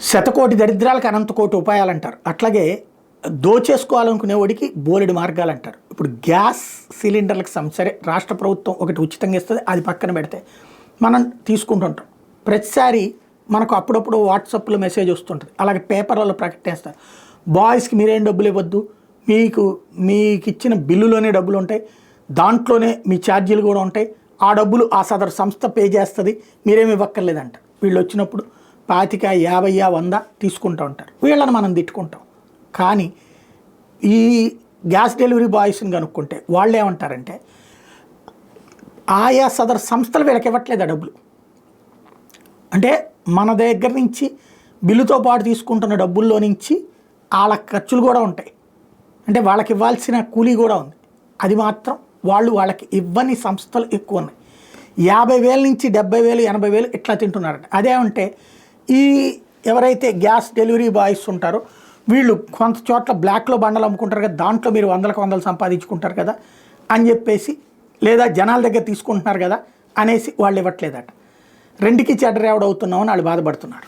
శతకోటి దరిద్రాలకు అనంత కోటి ఉపాయాలు అంటారు. అట్లాగే దోచేసుకోవాలనుకునేవాడికి బోలెడు మార్గాలు అంటారు. ఇప్పుడు గ్యాస్ సిలిండర్లకు సరే రాష్ట్ర ప్రభుత్వం ఒకటి ఉచితంగా ఇస్తుంది, అది పక్కన పెడితే మనం తీసుకుంటుంటాం. ప్రతిసారి మనకు అప్పుడప్పుడు వాట్సాప్లో మెసేజ్ వస్తుంటుంది, అలాగే పేపర్లలో ప్రకటిస్తారు, బాయ్స్కి మీరేం డబ్బులు ఇవ్వద్దు, మీకు ఇచ్చిన బిల్లులోనే డబ్బులు ఉంటాయి, దాంట్లోనే మీ ఛార్జీలు కూడా ఉంటాయి, ఆ డబ్బులు ఆ సదరు సంస్థ పే చేస్తుంది, మీరేమి ఇవ్వక్కర్లేదంట. వీళ్ళు వచ్చినప్పుడు 25, 50, 100 తీసుకుంటూ ఉంటారు. వీళ్ళని మనం తిట్టుకుంటాం. కానీ ఈ గ్యాస్ డెలివరీ బాయ్స్ని కనుక్కుంటే వాళ్ళు ఏమంటారంటే ఆయా సదరు సంస్థలు వీళ్ళకి ఇవ్వట్లేదు ఆ డబ్బులు. అంటే మన దగ్గర నుంచి బిల్లుతో పాటు తీసుకుంటున్న డబ్బుల్లో నుంచి వాళ్ళ ఖర్చులు కూడా ఉంటాయి, అంటే వాళ్ళకి ఇవ్వాల్సిన కూలీ కూడా ఉంది, అది మాత్రం వాళ్ళకి ఇవ్వని సంస్థలు ఎక్కువ ఉన్నాయి. 50,000 నుంచి 70,000, 80,000 ఇట్లా తింటున్నారంట. అదేమంటే ఈ ఎవరైతే గ్యాస్ డెలివరీ బాయ్స్ ఉంటారో వీళ్ళు కొంత చోట్ల బ్లాక్లో బండలు అమ్ముకుంటారు కదా, దాంట్లో మీరు 100,000 సంపాదించుకుంటారు కదా అని చెప్పేసి, లేదా జనాల దగ్గర తీసుకుంటున్నారు కదా అనేసి వాళ్ళు ఇవ్వట్లేదట. రెండుకి చెడ్డరేవడవుతున్నామని వాళ్ళు బాధపడుతున్నారు.